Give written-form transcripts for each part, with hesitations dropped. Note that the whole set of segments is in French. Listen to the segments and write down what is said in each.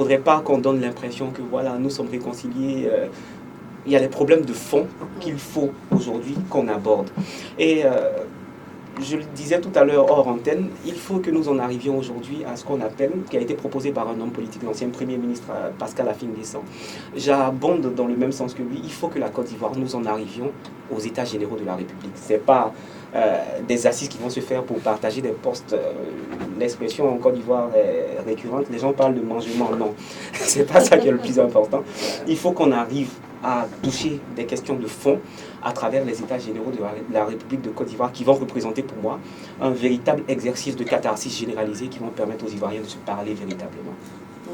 faudrait pas qu'on donne l'impression que voilà, nous sommes réconciliés. Il y a des problèmes de fond qu'il faut aujourd'hui qu'on aborde. Et je le disais tout à l'heure hors antenne, il faut que nous en arrivions aujourd'hui à ce qu'on appelle, qui a été proposé par un homme politique, l'ancien Premier ministre Pascal Affi-N'Guessan. J'abonde dans le même sens que lui, il faut que la Côte d'Ivoire, nous en arrivions aux États généraux de la République. Ce n'est pas des assises qui vont se faire pour partager des postes. L'expression en Côte d'Ivoire est récurrente, les gens parlent de mangement, non. Ce n'est pas ça qui est le plus important. Il faut qu'on arrive à toucher des questions de fond à travers les États généraux de la République de Côte d'Ivoire qui vont représenter pour moi un véritable exercice de catharsis généralisé qui vont permettre aux Ivoiriens de se parler véritablement.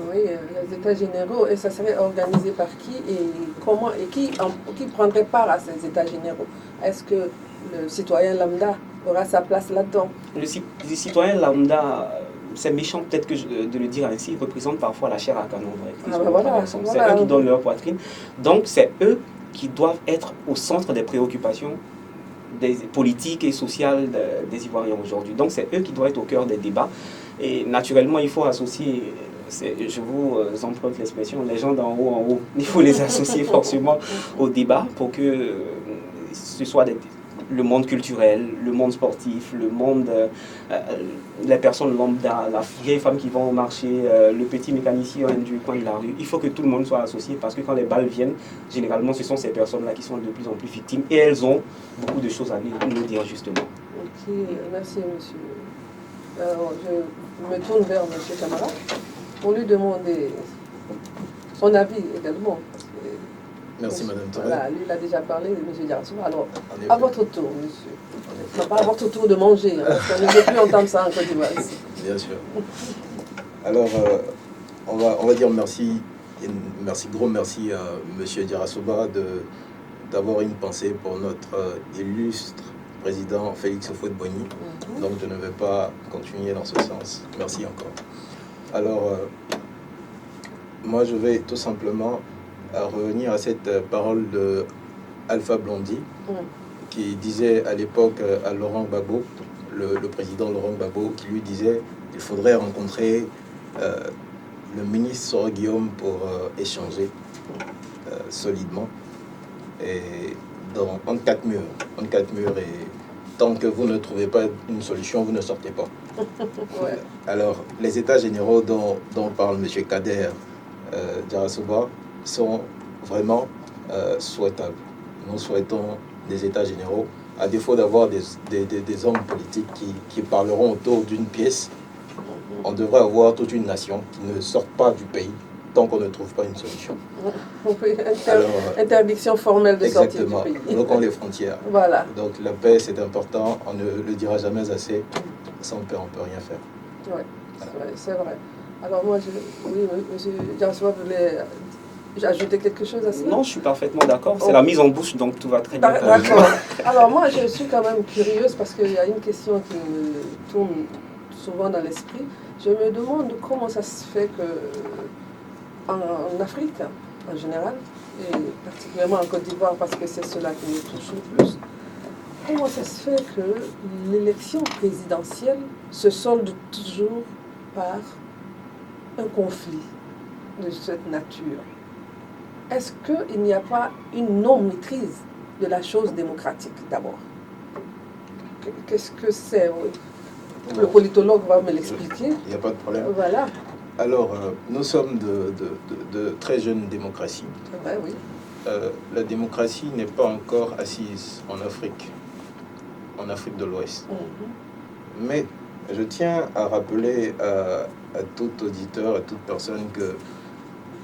Oui, les États généraux, et ça serait organisé par qui et comment et qui prendrait part à ces États généraux? Est-ce que le citoyen lambda aura sa place là-dedans? Le citoyen lambda, c'est méchant peut-être de le dire ainsi, représente parfois la chair à canon. C'est eux qui donnent leur poitrine. Donc c'est eux qui doivent être au centre des préoccupations des politiques et sociales des Ivoiriens aujourd'hui. Donc c'est eux qui doivent être au cœur des débats. Et naturellement, il faut associer, je vous emprunte l'expression, les gens d'en haut en haut. Il faut les associer forcément au débat pour que ce soit le monde culturel, le monde sportif, le monde, les personnes lambda, la vieille femme qui vont au marché, le petit mécanicien du coin de la rue. Il faut que tout le monde soit associé parce que quand les balles viennent, généralement ce sont ces personnes-là qui sont de plus en plus victimes et elles ont beaucoup de choses à nous dire justement. Ok, merci monsieur. Alors, je me tourne vers monsieur Camara pour lui demander son avis également. Merci Madame Touré. Voilà, lui il a déjà parlé, monsieur Diarassou. Alors, à votre tour, monsieur. Non, pas à votre tour de manger, hein, parce qu'on ne veut plus entendre ça en Côte d'Ivoire. Bien sûr. Alors, on va dire merci, gros merci à monsieur Diarassouba d'avoir une pensée pour notre illustre président Félix Houphouët-Boigny. Donc, je ne vais pas continuer dans ce sens. Merci encore. Alors, moi, je vais tout simplement revenir à cette parole de Alpha Blondy, qui disait à l'époque à Laurent Gbagbo, le président Laurent Gbagbo, qui lui disait qu'il faudrait rencontrer le ministre Soro Guillaume pour échanger solidement et entre quatre murs. Et tant que vous ne trouvez pas une solution, vous ne sortez pas. Ouais. Alors, les états généraux dont parle M. Kader Diarassouba sont vraiment souhaitables. Nous souhaitons des états généraux, à défaut d'avoir des hommes politiques qui parleront autour d'une pièce. On devrait avoir toute une nation qui ne sorte pas du pays tant qu'on ne trouve pas une solution. Oui, interdiction formelle de sortir du pays. Bloquons les frontières. Voilà. Donc la paix, c'est important, on ne le dira jamais assez. Sans paix, on ne peut rien faire. Oui, voilà. C'est vrai. Alors moi, oui, monsieur Diarassouba voulait ajouter quelque chose à ça? Non, je suis parfaitement d'accord. C'est la mise en bouche, donc tout va très bien. D'accord. Alors moi, je suis quand même curieuse parce qu'il y a une question qui me tourne souvent dans l'esprit. Je me demande comment ça se fait que en Afrique, en général, et particulièrement en Côte d'Ivoire, parce que c'est cela qui nous touche le plus, comment ça se fait que l'élection présidentielle se solde toujours par un conflit de cette nature? Est-ce qu'il n'y a pas une non-maîtrise de la chose démocratique d'abord? Qu'est-ce que c'est? Le politologue va me l'expliquer. Il n'y a pas de problème. Voilà. Alors, nous sommes de très jeunes démocraties. Ben oui. La démocratie n'est pas encore assise en Afrique de l'Ouest. Mais je tiens à rappeler à tout auditeur, à toute personne que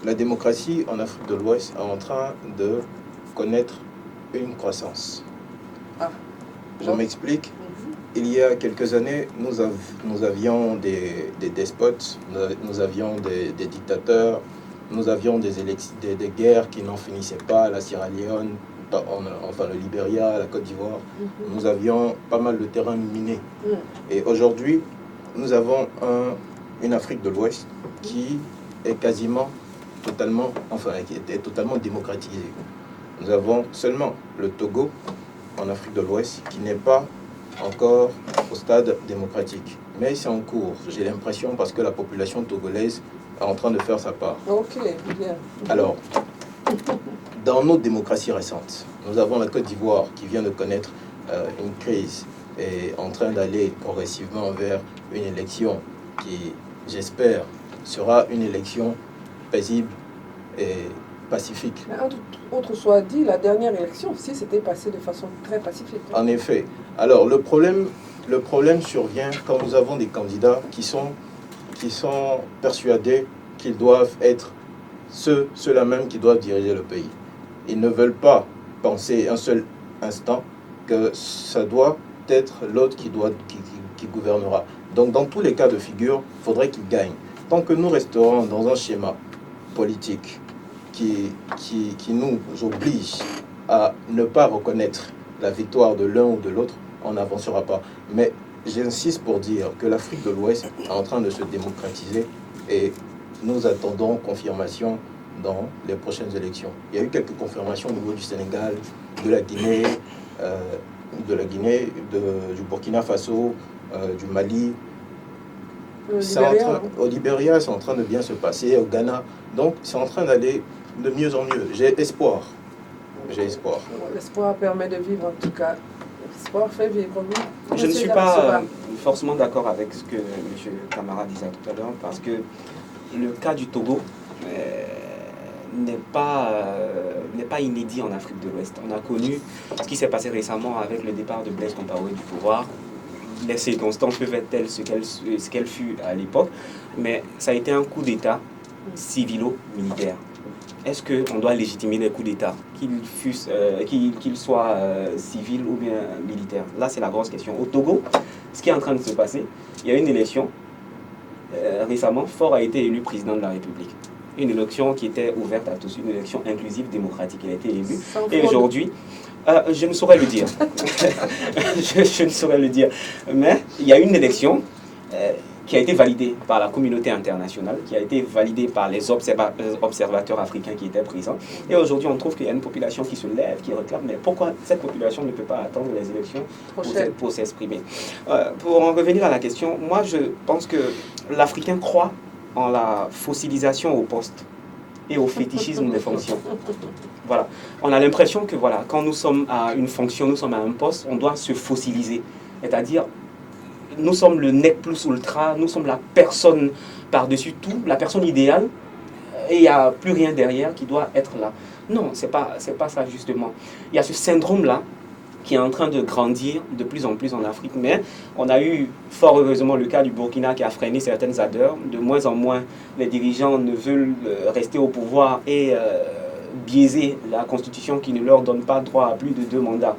la démocratie en Afrique de l'Ouest est en train de connaître une croissance. Je m'explique. Il y a quelques années, nous avions des despotes, nous avions des dictateurs, nous avions des guerres qui n'en finissaient pas, la Sierra Leone, enfin le Libéria, la Côte d'Ivoire. Nous avions pas mal de terrains minés. Et aujourd'hui, nous avons une Afrique de l'Ouest qui est quasiment totalement, qui était totalement démocratisée. Nous avons seulement le Togo en Afrique de l'Ouest qui n'est pas encore au stade démocratique. Mais c'est en cours, j'ai l'impression, parce que la population togolaise en train de faire sa part. Ok, bien. Alors, dans nos démocraties récentes, nous avons la Côte d'Ivoire qui vient de connaître une crise et en train d'aller progressivement vers une élection qui, j'espère, sera une élection paisible et pacifique. Mais autre soit dit, la dernière élection aussi s'était passée de façon très pacifique. En effet. Alors, le problème survient quand nous avons des candidats qui sont persuadés qu'ils doivent être ceux-là même qui doivent diriger le pays. Ils ne veulent pas penser un seul instant que ça doit être l'autre qui gouvernera. Donc, dans tous les cas de figure, il faudrait qu'ils gagnent. Tant que nous resterons dans un schéma politique qui nous oblige à ne pas reconnaître la victoire de l'un ou de l'autre, on n'avancera pas. Mais j'insiste pour dire que l'Afrique de l'Ouest est en train de se démocratiser et nous attendons confirmation dans les prochaines élections. Il y a eu quelques confirmations au niveau du Sénégal, de la Guinée, du Burkina Faso, du Mali. Au Libéria, c'est en train de bien se passer, au Ghana. Donc, c'est en train d'aller de mieux en mieux. J'ai espoir. L'espoir permet de vivre, en tout cas. L'espoir fait vivre. Je ne suis pas forcément d'accord avec ce que M. Camara disait tout à l'heure, parce que le cas du Togo n'est pas inédit en Afrique de l'Ouest. On a connu ce qui s'est passé récemment avec le départ de Blaise Compaoré du pouvoir. Les circonstances peuvent être telles ce qu'elles fut à l'époque, mais ça a été un coup d'État civilo-militaire. Est-ce qu'on doit légitimer les coups d'État, qu'ils soient civils ou bien militaires? Là, c'est la grosse question. Au Togo, ce qui est en train de se passer, il y a une élection. Récemment, Faure a été élu président de la République. Une élection qui était ouverte à tous, une élection inclusive, démocratique. Il a été élu. Et aujourd'hui, je ne saurais le dire. je ne saurais le dire. Mais il y a une élection qui a été validée par la communauté internationale, qui a été validée par les observateurs africains qui étaient présents. Et aujourd'hui, on trouve qu'il y a une population qui se lève, qui réclame. Mais pourquoi cette population ne peut pas attendre les élections pour s'exprimer? Pour en revenir à la question, moi, je pense que l'Africain croit en la fossilisation au poste et au fétichisme des fonctions. Voilà. On a l'impression que voilà, quand nous sommes à une fonction, nous sommes à un poste, on doit se fossiliser. C'est-à-dire, nous sommes le nec plus ultra, nous sommes la personne par-dessus tout, la personne idéale, et il n'y a plus rien derrière qui doit être là. Non, c'est pas ça justement. Il y a ce syndrome-là qui est en train de grandir de plus en plus en Afrique, mais on a eu fort heureusement le cas du Burkina qui a freiné certaines ardeurs. De moins en moins, les dirigeants ne veulent rester au pouvoir et biaiser la constitution qui ne leur donne pas droit à plus de 2 mandats.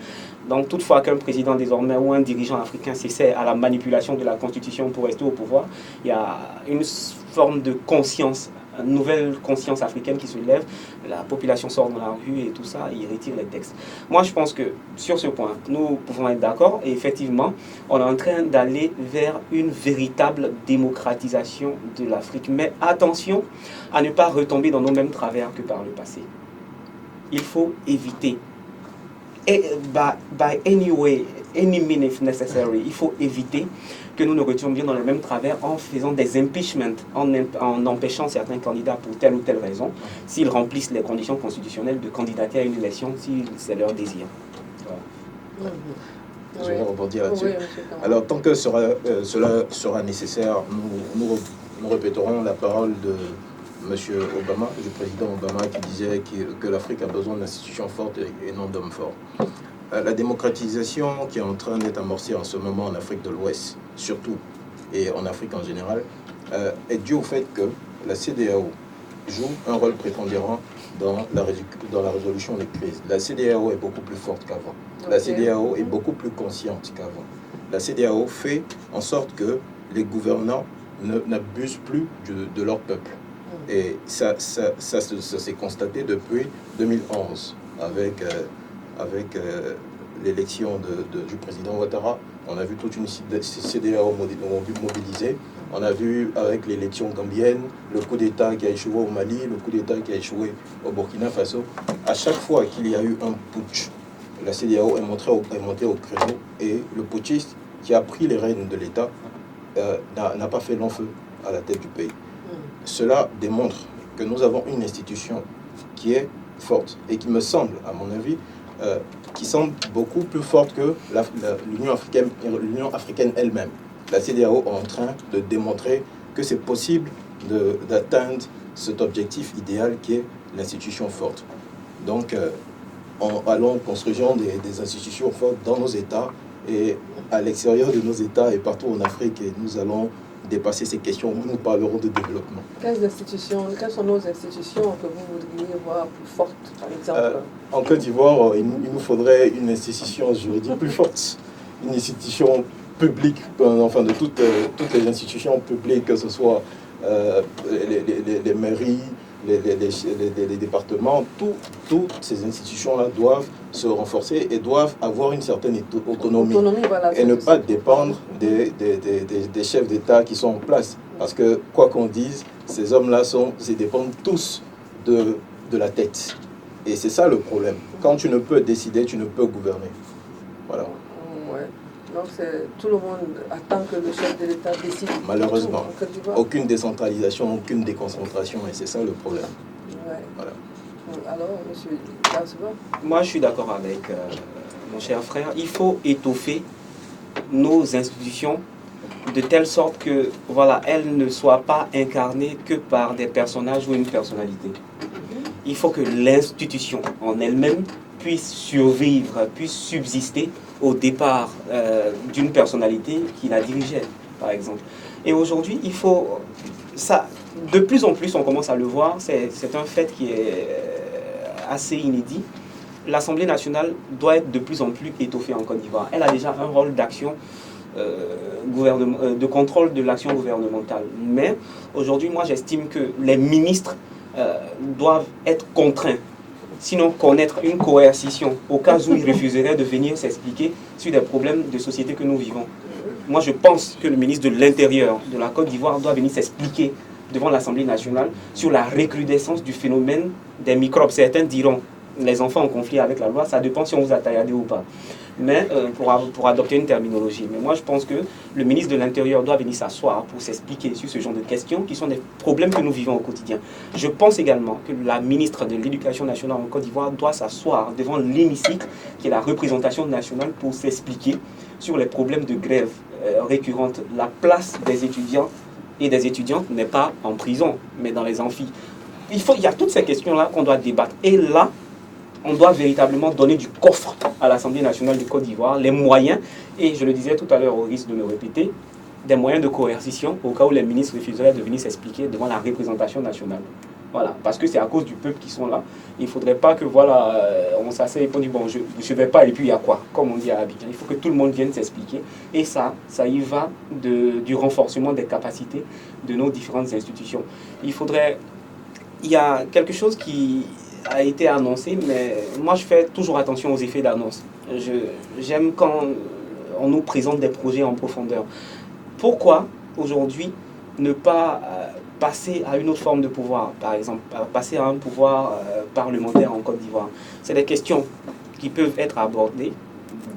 Donc toutefois qu'un président désormais ou un dirigeant africain s'essaie à la manipulation de la constitution pour rester au pouvoir, il y a une forme de conscience, une nouvelle conscience africaine qui se lève, la population sort dans la rue et tout ça, ils retirent les textes. Moi je pense que sur ce point, nous pouvons être d'accord et effectivement, on est en train d'aller vers une véritable démocratisation de l'Afrique. Mais attention à ne pas retomber dans nos mêmes travers que par le passé. Il faut éviter. Et by any way, any means if necessary, il faut éviter que nous ne retombions dans les mêmes travers en faisant des impeachments, en empêchant certains candidats pour telle ou telle raison, s'ils remplissent les conditions constitutionnelles de candidater à une élection, si c'est leur désir. Voilà. Je vais rebondir là-dessus. Oui, alors, tant que cela sera nécessaire, nous répéterons la parole de M. Obama, du président Obama, qui disait que l'Afrique a besoin d'institutions fortes et non d'hommes forts. La démocratisation qui est en train d'être amorcée en ce moment en Afrique de l'Ouest, surtout, et en Afrique en général, est due au fait que la CEDEAO joue un rôle prépondérant dans la résolution des crises. La CEDEAO est beaucoup plus forte qu'avant. La CEDEAO est beaucoup plus consciente qu'avant. La CEDEAO fait en sorte que les gouvernants n'abusent plus de leur peuple. Et ça s'est constaté depuis 2011 avec l'élection du président Ouattara. On a vu toute une CEDEAO mobilisée. On a vu avec l'élection gambienne, le coup d'État qui a échoué au Mali, le coup d'État qui a échoué au Burkina Faso. À chaque fois qu'il y a eu un putsch, la CEDEAO est montée au créneau et le putschiste qui a pris les rênes de l'État n'a pas fait long feu à la tête du pays. cela démontre que nous avons une institution qui est forte et qui me semble, à mon avis, qui semble beaucoup plus forte que l'Union africaine elle-même. La CEDEAO est en train de démontrer que c'est possible d'atteindre cet objectif idéal qui est l'institution forte. Donc, allons construisons des institutions fortes dans nos États et à l'extérieur de nos États et partout en Afrique, et nous allons dépasser ces questions où nous parlerons de développement. Quelles sont nos institutions que vous voudriez voir plus fortes, par exemple? En Côte d'Ivoire, il nous faudrait une institution juridique plus forte, une institution publique, enfin de toutes les institutions publiques, que ce soit les mairies, les départements, toutes ces institutions-là doivent se renforcer et doivent avoir une certaine autonomie voilà, et ne pas dépendre des chefs d'État qui sont en place. Parce que, quoi qu'on dise, ces hommes-là dépendent tous de la tête. Et c'est ça le problème. Quand tu ne peux décider, tu ne peux gouverner. Voilà. Ouais. Donc tout le monde attend que le chef de l'État décide. Malheureusement. Aucune décentralisation, aucune déconcentration, et c'est ça le problème. Ouais. Voilà. Alors, monsieur Diarra-Souba? Moi, je suis d'accord avec mon cher frère. Il faut étoffer nos institutions de telle sorte que voilà, elles ne soient pas incarnées que par des personnages ou une personnalité. Il faut que l'institution en elle-même puisse survivre, puisse subsister au départ d'une personnalité qui la dirigeait, par exemple. Et aujourd'hui, il faut... ça, de plus en plus, on commence à le voir, c'est un fait qui est assez inédit. L'Assemblée nationale doit être de plus en plus étoffée en Côte d'Ivoire. Elle a déjà un rôle d'action, de contrôle de l'action gouvernementale. Mais aujourd'hui, moi, j'estime que les ministres doivent être contraints, sinon connaître une coercition au cas où ils refuseraient de venir s'expliquer sur des problèmes de société que nous vivons. Moi, je pense que le ministre de l'Intérieur de la Côte d'Ivoire doit venir s'expliquer devant l'Assemblée nationale sur la recrudescence du phénomène des microbes. Certains diront les enfants en conflit avec la loi, ça dépend si on vous a tailladé ou pas. Mais pour adopter une terminologie. Mais moi, je pense que le ministre de l'Intérieur doit venir s'asseoir pour s'expliquer sur ce genre de questions qui sont des problèmes que nous vivons au quotidien. Je pense également que la ministre de l'Éducation nationale en Côte d'Ivoire doit s'asseoir devant l'hémicycle, qui est la représentation nationale, pour s'expliquer sur les problèmes de grève récurrente. La place des étudiants et des étudiantes n'est pas en prison, mais dans les amphis. Il y a toutes ces questions-là qu'on doit débattre. Et là, on doit véritablement donner du coffre à l'Assemblée nationale de Côte d'Ivoire, les moyens, et je le disais tout à l'heure au risque de me répéter, des moyens de coercition au cas où les ministres refuseraient de venir s'expliquer devant la représentation nationale. Voilà, parce que c'est à cause du peuple qui sont là. Il ne faudrait pas que, voilà, on s'asseye et on dit, bon, je ne vais pas, et puis il y a quoi? Comme on dit à Abidjan, il faut que tout le monde vienne s'expliquer. Et ça y va du renforcement des capacités de nos différentes institutions. Il y a quelque chose qui a été annoncé, mais moi je fais toujours attention aux effets d'annonce. J'aime quand on nous présente des projets en profondeur. Pourquoi aujourd'hui ne pas passer à une autre forme de pouvoir, par exemple, passer à un pouvoir parlementaire en Côte d'Ivoire? C'est des questions qui peuvent être abordées,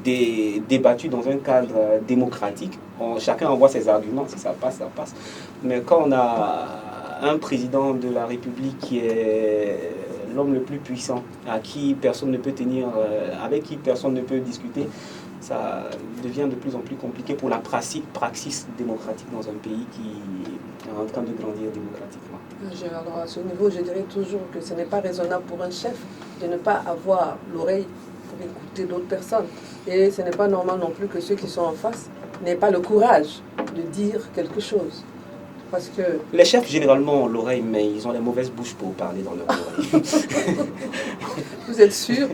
débattues dans un cadre démocratique. Chacun envoie ses arguments, si ça passe, ça passe. Mais quand on a un président de la République qui est l'homme le plus puissant, avec qui personne ne peut discuter, ça devient de plus en plus compliqué pour la praxis démocratique dans un pays qui est en train de grandir démocratiquement. Alors à ce niveau, je dirais toujours que ce n'est pas raisonnable pour un chef de ne pas avoir l'oreille pour écouter d'autres personnes. Et ce n'est pas normal non plus que ceux qui sont en face n'aient pas le courage de dire quelque chose. Parce que... Les chefs, généralement, ont l'oreille, mais ils ont les mauvaises bouches pour parler dans leur oreille. Vous êtes sûr?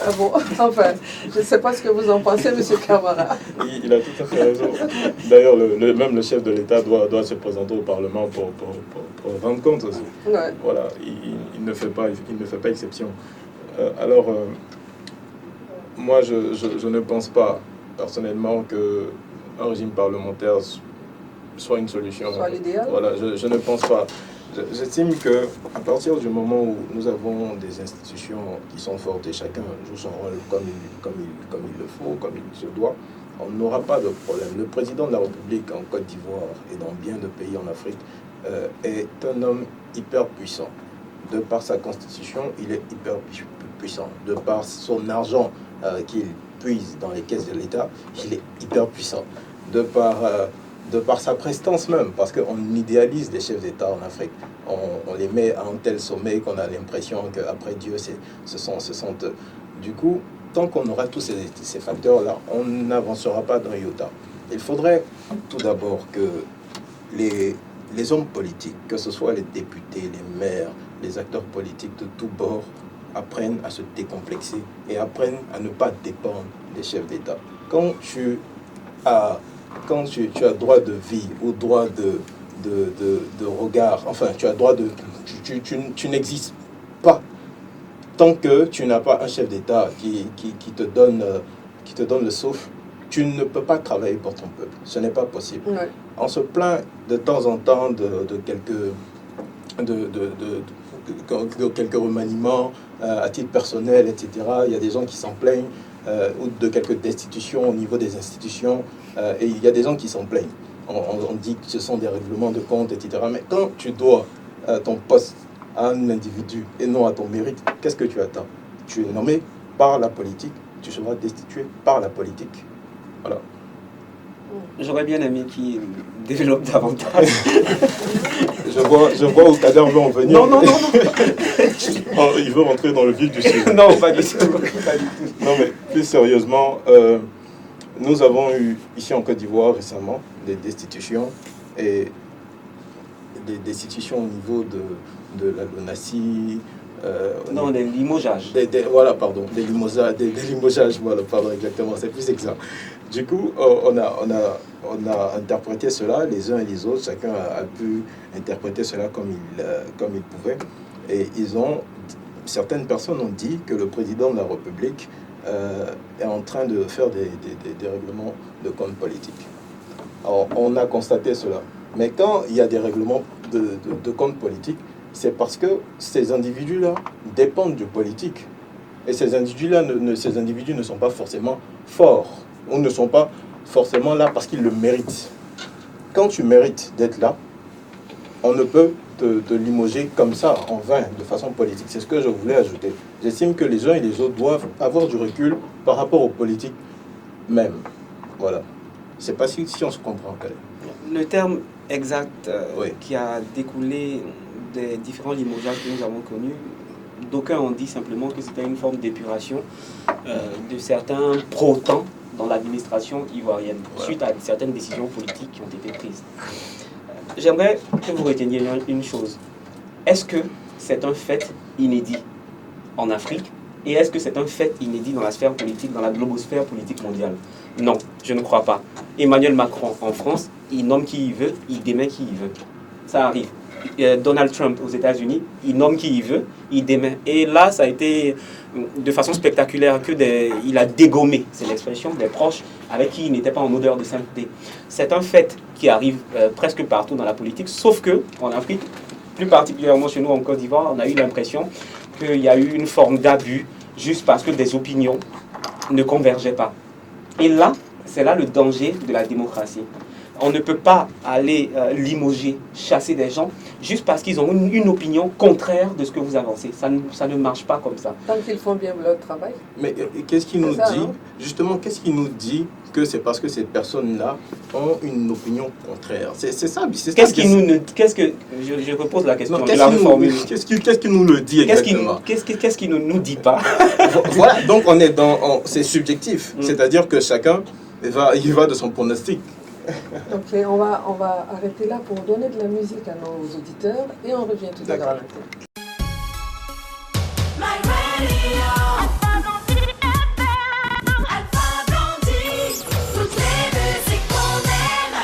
Ah bon, enfin, je ne sais pas ce que vous en pensez, M. Camara. Il a tout à fait raison. D'ailleurs, même le chef de l'État doit se présenter au Parlement pour rendre compte aussi. Ouais. Voilà, il ne fait pas exception. Moi, je ne pense pas, personnellement, qu'un régime parlementaire soit une solution. Soit l'idéal. Voilà, je ne pense pas. J'estime qu'à partir du moment où nous avons des institutions qui sont fortes et chacun joue son rôle comme il le faut, comme il se doit, on n'aura pas de problème. Le président de la République en Côte d'Ivoire et dans bien de pays en Afrique est un homme hyper puissant. De par sa constitution, il est hyper puissant. De par son argent qu'il puise dans les caisses de l'État, il est hyper puissant. De par sa prestance même, parce qu'on idéalise les chefs d'État en Afrique. On les met à un tel sommet qu'on a l'impression qu'après Dieu, ce sont Du coup, tant qu'on aura tous ces facteurs-là, on n'avancera pas dans iota. Il faudrait tout d'abord que les hommes politiques, que ce soit les députés, les maires, les acteurs politiques de tous bords, apprennent à se décomplexer et apprennent à ne pas dépendre des chefs d'État. Quand tu as droit de vie ou droit de regard, enfin, tu as droit de... Tu n'existes pas tant que tu n'as pas un chef d'État qui te donne le souffle. Tu ne peux pas travailler pour ton peuple. Ce n'est pas possible. Ouais. On se plaint de temps en temps de quelques remaniements à titre personnel, etc. Il y a des gens qui s'en plaignent, ou de quelques destitutions au niveau des institutions, et il y a des gens qui s'en plaignent. On dit que ce sont des règlements de compte, etc. Mais quand tu dois ton poste à un individu et non à ton mérite, qu'est-ce que tu attends? Tu es nommé par la politique, tu seras destitué par la politique. Voilà. J'aurais bien aimé qu'il développe davantage. Je vois où Kader veut en venir. Non. Oh, il veut rentrer dans le vif du sujet. Non, pas du tout. Non, mais plus sérieusement, nous avons eu ici en Côte d'Ivoire récemment des destitutions, et des destitutions au niveau de la LONASI. Non, des limogeages. Voilà, pardon, des limogeages, voilà, pardon, exactement, c'est plus exact. Du coup, on a interprété cela, les uns et les autres, chacun a pu interpréter cela comme il pouvait. Et certaines personnes ont dit que le président de la République est en train de faire des règlements de compte politique. Alors, on a constaté cela. Mais quand il y a des règlements de compte politique, c'est parce que ces individus-là dépendent du politique. Et ces individus-là, ces individus ne sont pas forcément forts, ou ne sont pas forcément là parce qu'ils le méritent. Quand tu mérites d'être là, on ne peut te limoger comme ça, en vain, de façon politique. C'est ce que je voulais ajouter. J'estime que les uns et les autres doivent avoir du recul par rapport aux politiques même. Voilà. Je ne sais pas si on se comprend. Le terme exact Oui. qui a découlé des différents limogeages que nous avons connus, d'aucuns ont dit simplement que c'était une forme d'épuration de certains protons dans l'administration ivoirienne, suite à certaines décisions politiques qui ont été prises. J'aimerais que vous reteniez une chose. Est-ce que c'est un fait inédit en Afrique, et est-ce que c'est un fait inédit dans la sphère politique, dans la globosphère politique mondiale? Non, je ne crois pas. Emmanuel Macron en France, il nomme qui il veut, il démet qui il veut. Ça arrive. Donald Trump aux États-Unis, il nomme qui il veut, il démet. Et là, ça a été de façon spectaculaire il a dégommé, c'est l'expression, des proches avec qui il n'était pas en odeur de sainteté. C'est un fait qui arrive presque partout dans la politique, sauf que en Afrique, plus particulièrement chez nous en Côte d'Ivoire, on a eu l'impression qu'il y a eu une forme d'abus juste parce que des opinions ne convergeaient pas. Et là, c'est là le danger de la démocratie. On ne peut pas aller limoger, chasser des gens juste parce qu'ils ont une opinion contraire de ce que vous avancez. Ça ne marche pas comme ça. Tant qu'ils font bien leur travail. Mais qu'est-ce qui nous dit, justement, qu'est-ce qui nous dit que c'est parce que ces personnes-là ont une opinion contraire? C'est ça. Je repose la question. Qu'est-ce qui nous le dit exactement? Qu'est-ce qui ne nous dit pas? Voilà, donc c'est subjectif. C'est-à-dire que chacun il va de son pronostic. Ok, on va arrêter là pour donner de la musique à nos auditeurs et on revient tout à l'heure à l'antenne.